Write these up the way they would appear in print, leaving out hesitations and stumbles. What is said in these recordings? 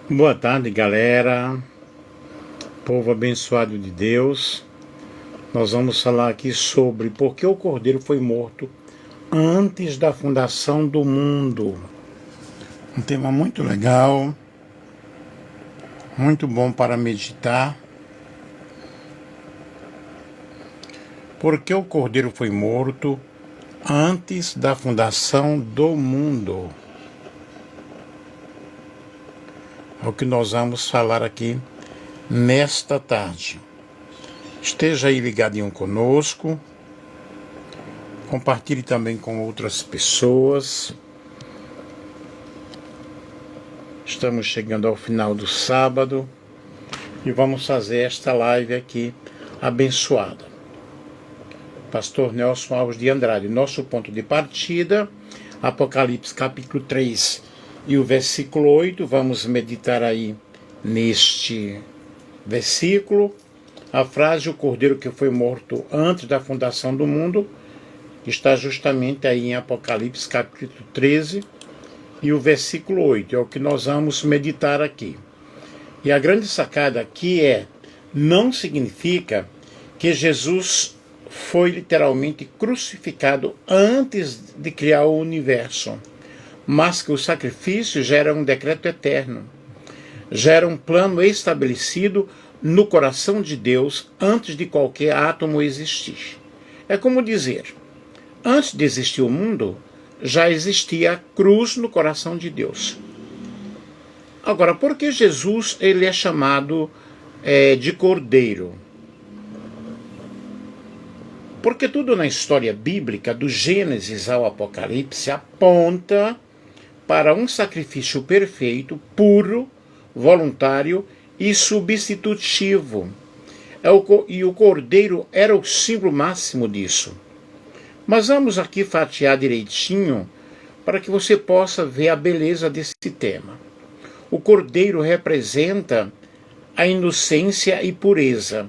Boa tarde, galera, povo abençoado de Deus. Nós vamos falar aqui sobre por que o Cordeiro foi morto antes da fundação do mundo. Um tema muito legal, muito bom para meditar. Por que o Cordeiro foi morto antes da fundação do mundo? É o que nós vamos falar aqui nesta tarde. Esteja aí ligadinho conosco. Compartilhe também com outras pessoas. Estamos chegando ao final do sábado e vamos fazer esta live aqui abençoada. Pastor Nelson Alves de Andrade, nosso ponto de partida, Apocalipse capítulo 3 e o versículo 8, vamos meditar aí neste versículo. A frase, o Cordeiro que foi morto antes da fundação do mundo, está justamente aí em Apocalipse capítulo 13 e o versículo 8, é o que nós vamos meditar aqui. E a grande sacada aqui não significa que Jesus foi literalmente crucificado antes de criar o universo, mas que o sacrifício já era um decreto eterno, já era um plano estabelecido no coração de Deus antes de qualquer átomo existir. É como dizer, antes de existir o mundo, já existia a cruz no coração de Deus. Agora, por que Jesus ele é chamado de Cordeiro? Porque tudo na história bíblica, do Gênesis ao Apocalipse, aponta para um sacrifício perfeito, puro, voluntário e substitutivo. E o Cordeiro era o símbolo máximo disso. Mas vamos aqui fatiar direitinho para que você possa ver a beleza desse tema. O Cordeiro representa a inocência e pureza.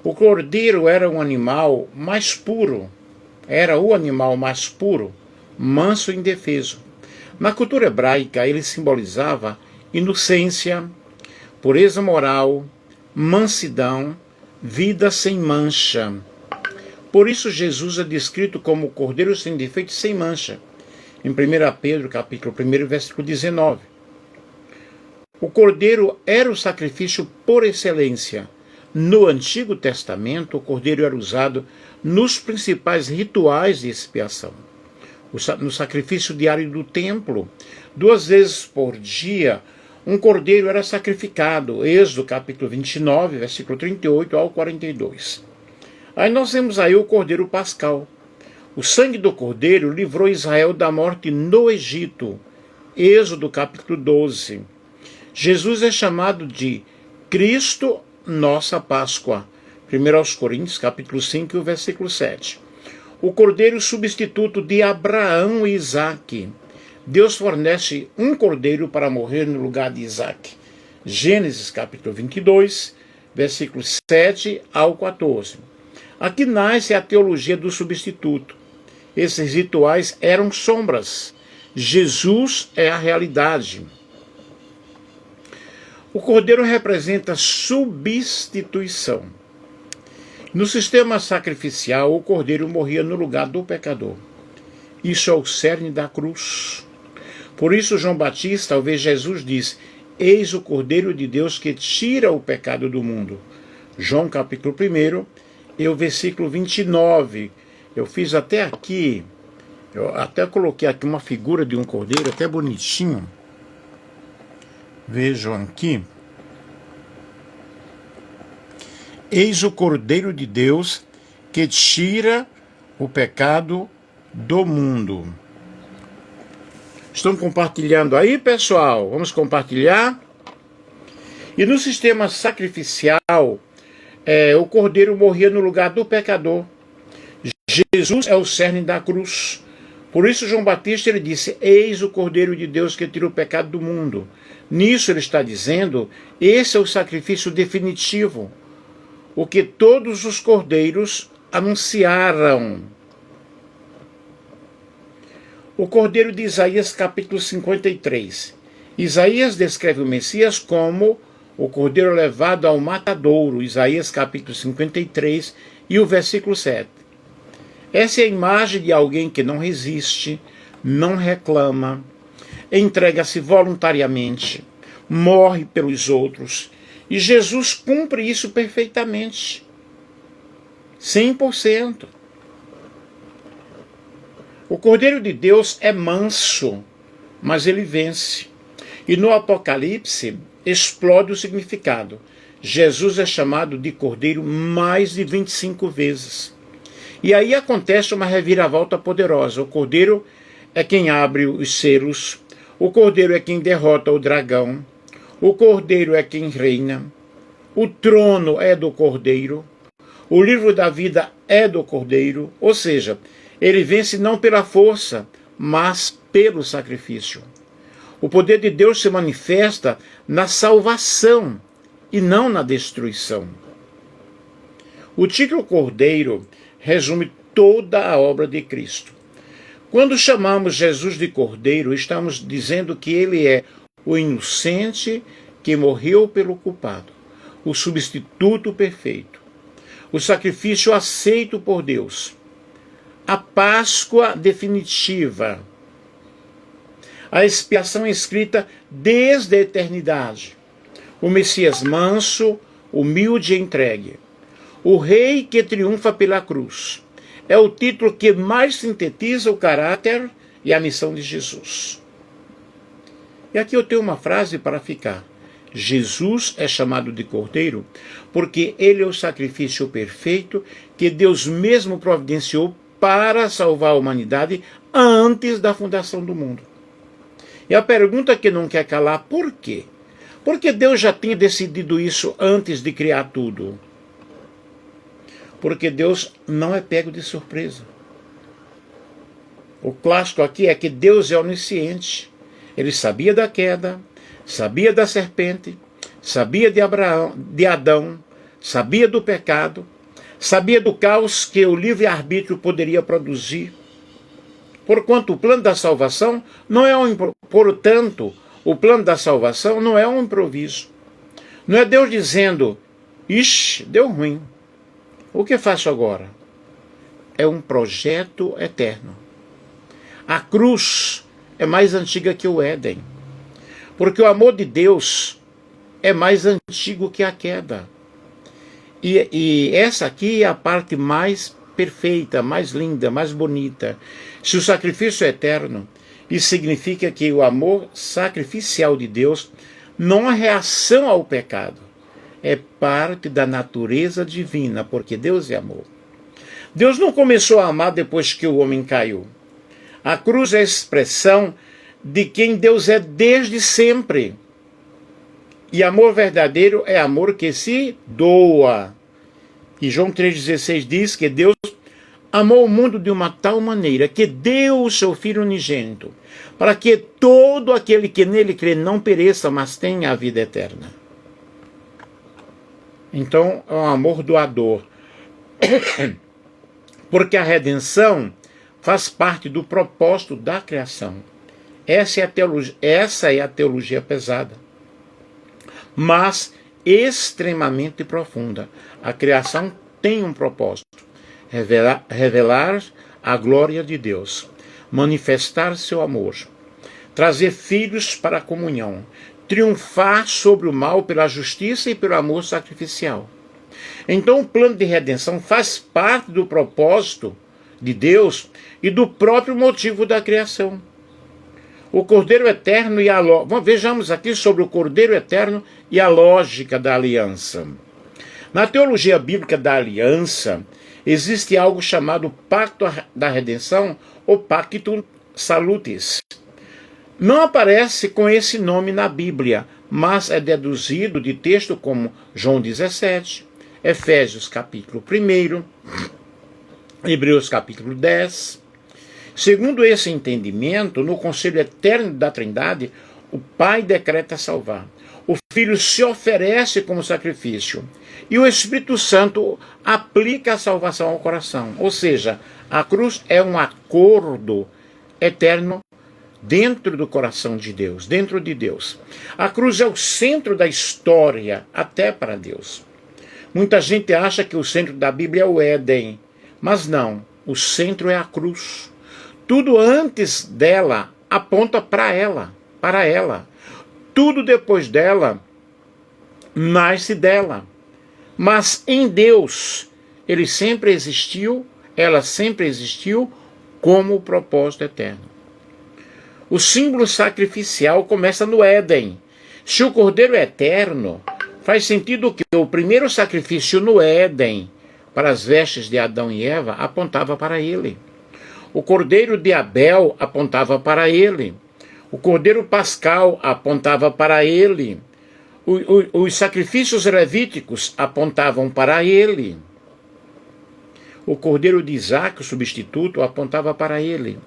O Cordeiro era um animal mais puro, era o animal mais puro, manso e indefeso. Na cultura hebraica, ele simbolizava inocência, pureza moral, mansidão, vida sem mancha. Por isso Jesus é descrito como o Cordeiro sem defeito e sem mancha, em 1 Pedro, capítulo 1, versículo 19. O Cordeiro era o sacrifício por excelência. No Antigo Testamento, o Cordeiro era usado nos principais rituais de expiação. No sacrifício diário do templo, 2 vezes por dia, um cordeiro era sacrificado. Êxodo capítulo 29, versículo 38 ao 42. Aí nós vemos aí o cordeiro pascal. O sangue do cordeiro livrou Israel da morte no Egito. Êxodo capítulo 12. Jesus é chamado de Cristo, nossa Páscoa. 1 Coríntios capítulo 5, versículo 7. O cordeiro substituto de Abraão e Isaque. Deus fornece um cordeiro para morrer no lugar de Isaque. Gênesis capítulo 22, versículos 7 ao 14. Aqui nasce a teologia do substituto. Esses rituais eram sombras. Jesus é a realidade. O cordeiro representa substituição. No sistema sacrificial, o cordeiro morria no lugar do pecador. Isso é o cerne da cruz. Por isso, João Batista, ao ver Jesus, diz: eis o Cordeiro de Deus que tira o pecado do mundo. João capítulo 1 e o versículo 29. Eu fiz até aqui, eu até coloquei aqui uma figura de um cordeiro, até bonitinho. Vejam aqui. Eis o Cordeiro de Deus que tira o pecado do mundo. Estão compartilhando aí, pessoal? Vamos compartilhar? E no sistema sacrificial, o cordeiro morria no lugar do pecador. Jesus é o cerne da cruz. Por isso João Batista ele disse: eis o Cordeiro de Deus que tira o pecado do mundo. Nisso ele está dizendo, esse é o sacrifício definitivo, o que todos os cordeiros anunciaram. O Cordeiro de Isaías capítulo 53. Isaías descreve o Messias como o cordeiro levado ao matadouro, Isaías capítulo 53 e o versículo 7. Essa é a imagem de alguém que não resiste, não reclama, entrega-se voluntariamente, morre pelos outros. E Jesus cumpre isso perfeitamente. 100%. O Cordeiro de Deus é manso, mas ele vence. E no Apocalipse explode o significado. Jesus é chamado de Cordeiro mais de 25 vezes. E aí acontece uma reviravolta poderosa. O Cordeiro é quem abre os selos. O Cordeiro é quem derrota o dragão. O Cordeiro é quem reina. O trono é do Cordeiro. O livro da vida é do Cordeiro. Ou seja, ele vence não pela força, mas pelo sacrifício. O poder de Deus se manifesta na salvação e não na destruição. O título Cordeiro resume toda a obra de Cristo. Quando chamamos Jesus de Cordeiro, estamos dizendo que ele é o inocente que morreu pelo culpado, o substituto perfeito, o sacrifício aceito por Deus, a Páscoa definitiva, a expiação escrita desde a eternidade, o Messias manso, humilde e entregue, o Rei que triunfa pela cruz. É o título que mais sintetiza o caráter e a missão de Jesus. E aqui eu tenho uma frase para ficar. Jesus é chamado de Cordeiro porque ele é o sacrifício perfeito que Deus mesmo providenciou para salvar a humanidade antes da fundação do mundo. E a pergunta que não quer calar, por quê? Porque Deus já tinha decidido isso antes de criar tudo. Porque Deus não é pego de surpresa. O clássico aqui é que Deus é onisciente. Ele sabia da queda, sabia da serpente, sabia de Adão, sabia do pecado, sabia do caos que o livre-arbítrio poderia produzir. Porquanto o plano da salvação não é portanto, o plano da salvação não é um improviso. Não é Deus dizendo, ixi, deu ruim. O que faço agora? É um projeto eterno. A cruz é mais antiga que o Éden. Porque o amor de Deus é mais antigo que a queda. E essa aqui é a parte mais perfeita, mais linda, mais bonita. Se o sacrifício é eterno, isso significa que o amor sacrificial de Deus não é reação ao pecado. É parte da natureza divina, porque Deus é amor. Deus não começou a amar depois que o homem caiu. A cruz é a expressão de quem Deus é desde sempre. E amor verdadeiro é amor que se doa. E João 3,16 diz que Deus amou o mundo de uma tal maneira que deu o seu Filho unigênito, para que todo aquele que nele crê não pereça, mas tenha a vida eterna. Então, é um amor doador. Porque a redenção faz parte do propósito da criação. Essa é a teologia pesada, mas extremamente profunda. A criação tem um propósito: revelar a glória de Deus, manifestar seu amor, trazer filhos para a comunhão, triunfar sobre o mal pela justiça e pelo amor sacrificial. Então o plano de redenção faz parte do propósito de Deus e do próprio motivo da criação. O Cordeiro Eterno e a lógica. Vejamos aqui sobre o Cordeiro Eterno e a lógica da aliança. Na teologia bíblica da aliança, existe algo chamado Pacto da Redenção ou Pactum Salutis. Não aparece com esse nome na Bíblia, mas é deduzido de texto como João 17, Efésios capítulo 1, Hebreus capítulo 10. Segundo esse entendimento, no conselho eterno da Trindade, o Pai decreta salvar. O Filho se oferece como sacrifício. E o Espírito Santo aplica a salvação ao coração. Ou seja, a cruz é um acordo eterno dentro do coração de Deus, dentro de Deus. A cruz é o centro da história, até para Deus. Muita gente acha que o centro da Bíblia é o Éden, mas não, o centro é a cruz. Tudo antes dela aponta para ela, para ela. Tudo depois dela nasce dela. Mas em Deus, ele sempre existiu, ela sempre existiu como propósito eterno. O símbolo sacrificial começa no Éden. Se o Cordeiro é eterno, faz sentido que o primeiro sacrifício no Éden, para as vestes de Adão e Eva, apontava para ele. O Cordeiro de Abel apontava para ele. O Cordeiro Pascal apontava para ele. Os sacrifícios levíticos apontavam para ele. O Cordeiro de Isaac, o substituto, apontava para ele.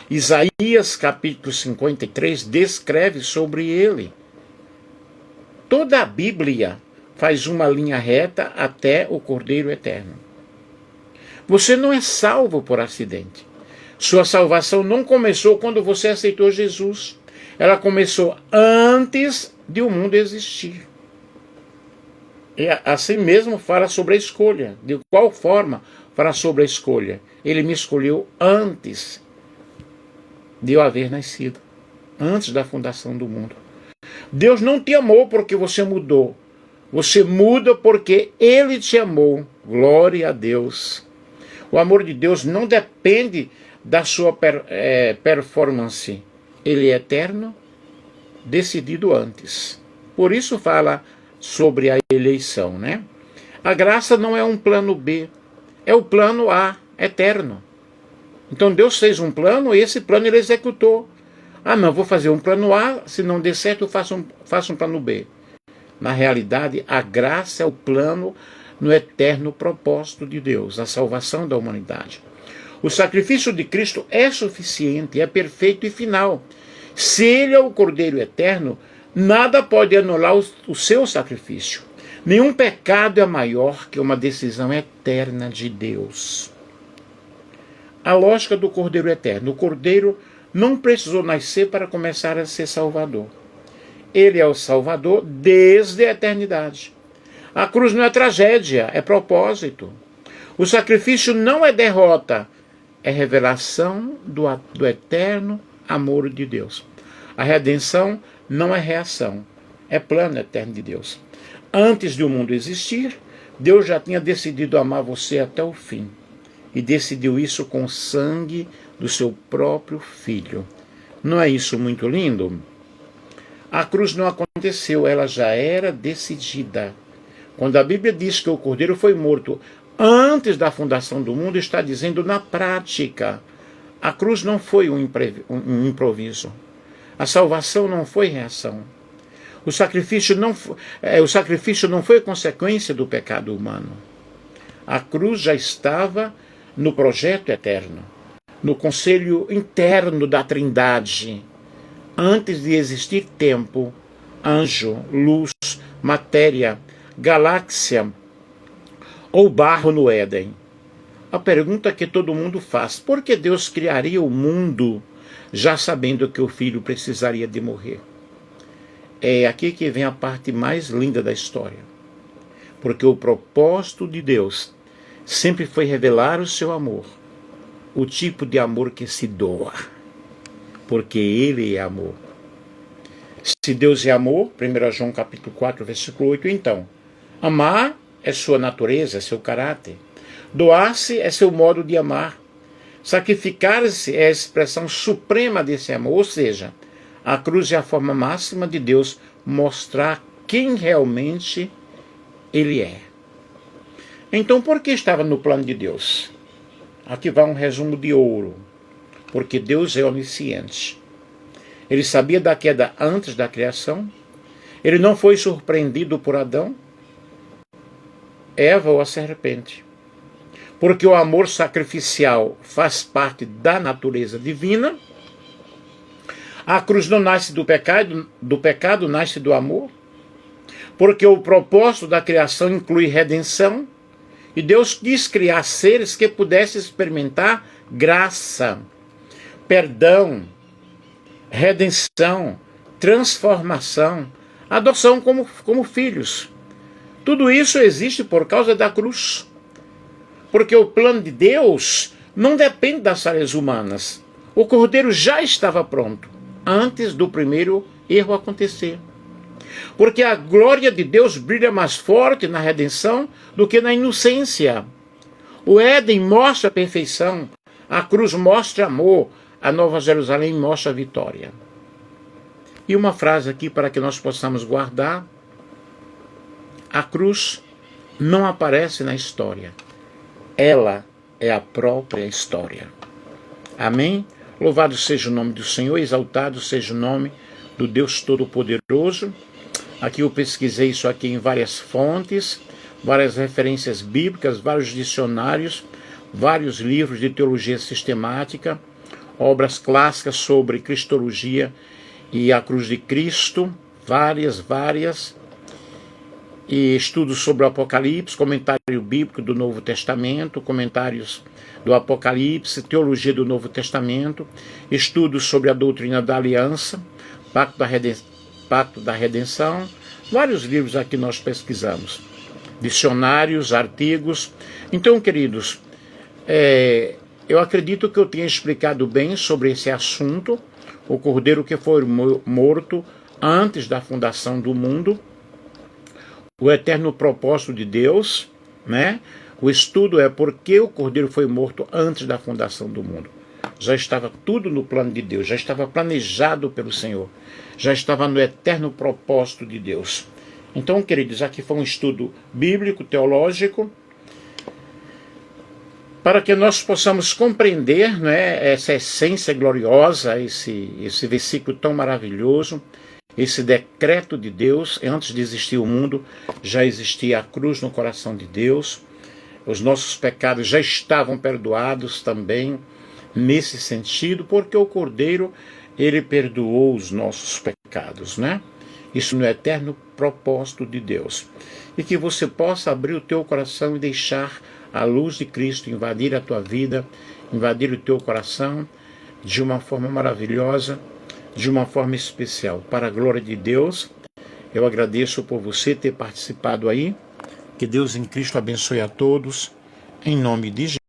Isaías, capítulo 53, descreve sobre ele. Toda a Bíblia faz uma linha reta até o Cordeiro Eterno. Você não é salvo por acidente. Sua salvação não começou quando você aceitou Jesus. Ela começou antes de o mundo existir. E assim mesmo fala sobre a escolha. De qual forma fala sobre a escolha? Ele me escolheu antes de eu haver nascido. Antes da fundação do mundo. Deus não te amou porque você mudou. Você muda porque Ele te amou. Glória a Deus. O amor de Deus não depende da sua performance. Ele é eterno, decidido antes. Por isso fala sobre a eleição, né? A graça não é um plano B, é o plano A, eterno. Então Deus fez um plano e esse plano ele executou. Ah, não, vou fazer um plano A, se não der certo eu faço um plano B. Na realidade, a graça é o plano no eterno propósito de Deus, a salvação da humanidade. O sacrifício de Cristo é suficiente, é perfeito e final. Se Ele é o Cordeiro Eterno, nada pode anular o seu sacrifício. Nenhum pecado é maior que uma decisão eterna de Deus. A lógica do Cordeiro Eterno. O Cordeiro não precisou nascer para começar a ser Salvador. Ele é o Salvador desde a eternidade. A cruz não é tragédia, é propósito. O sacrifício não é derrota, é revelação do eterno amor de Deus. A redenção não é reação, é plano eterno de Deus. Antes de o mundo existir, Deus já tinha decidido amar você até o fim. E decidiu isso com o sangue do seu próprio Filho. Não é isso muito lindo? A cruz não aconteceu, ela já era decidida. Quando a Bíblia diz que o Cordeiro foi morto antes da fundação do mundo, está dizendo na prática. A cruz não foi um improviso. A salvação não foi reação. O sacrifício não foi consequência do pecado humano. A cruz já estava no projeto eterno, no conselho interno da Trindade, antes de existir tempo, anjo, luz, matéria, galáxia ou barro no Éden. A pergunta que todo mundo faz: por que Deus criaria o mundo já sabendo que o filho precisaria de morrer? É aqui que vem a parte mais linda da história. Porque o propósito de Deus sempre foi revelar o seu amor, o tipo de amor que se doa, porque Ele é amor. Se Deus é amor, 1 João capítulo 4, versículo 8, então, amar é sua natureza, é seu caráter. Doar-se é seu modo de amar. Sacrificar-se é a expressão suprema desse amor, ou seja, a cruz é a forma máxima de Deus mostrar quem realmente Ele é. Então, por que estava no plano de Deus? Aqui vai um resumo de ouro. Porque Deus é onisciente. Ele sabia da queda antes da criação. Ele não foi surpreendido por Adão, Eva ou a serpente. Porque o amor sacrificial faz parte da natureza divina. A cruz não nasce do pecado nasce do amor. Porque o propósito da criação inclui redenção. E Deus quis criar seres que pudessem experimentar graça, perdão, redenção, transformação, adoção como filhos. Tudo isso existe por causa da cruz. Porque o plano de Deus não depende das falhas humanas. O cordeiro já estava pronto antes do primeiro erro acontecer. Porque a glória de Deus brilha mais forte na redenção do que na inocência. O Éden mostra a perfeição, a cruz mostra amor, a Nova Jerusalém mostra a vitória. E uma frase aqui para que nós possamos guardar: a cruz não aparece na história, ela é a própria história. Amém? Louvado seja o nome do Senhor, exaltado seja o nome do Deus Todo-Poderoso. Aqui eu pesquisei isso aqui em várias fontes, várias referências bíblicas, vários dicionários, vários livros de teologia sistemática, obras clássicas sobre cristologia e a cruz de Cristo, várias, e estudos sobre o Apocalipse, comentário bíblico do Novo Testamento, comentários do Apocalipse, teologia do Novo Testamento, estudos sobre a doutrina da aliança, pacto da redenção, vários livros aqui nós pesquisamos, dicionários, artigos. Então, queridos, eu acredito que eu tenha explicado bem sobre esse assunto, o cordeiro que foi morto antes da fundação do mundo, o eterno propósito de Deus, né? O estudo é por que o cordeiro foi morto antes da fundação do mundo. Já estava tudo no plano de Deus, já estava planejado pelo Senhor, já estava no eterno propósito de Deus. Então, queridos, aqui foi um estudo bíblico, teológico, para que nós possamos compreender, né, essa essência gloriosa, esse versículo tão maravilhoso, esse decreto de Deus. Antes de existir o mundo, já existia a cruz no coração de Deus. Os nossos pecados já estavam perdoados também nesse sentido, porque o Cordeiro, ele perdoou os nossos pecados, né? Isso no eterno propósito de Deus. E que você possa abrir o teu coração e deixar a luz de Cristo invadir a tua vida, invadir o teu coração de uma forma maravilhosa, de uma forma especial. Para a glória de Deus, eu agradeço por você ter participado aí. Que Deus em Cristo abençoe a todos, em nome de Jesus.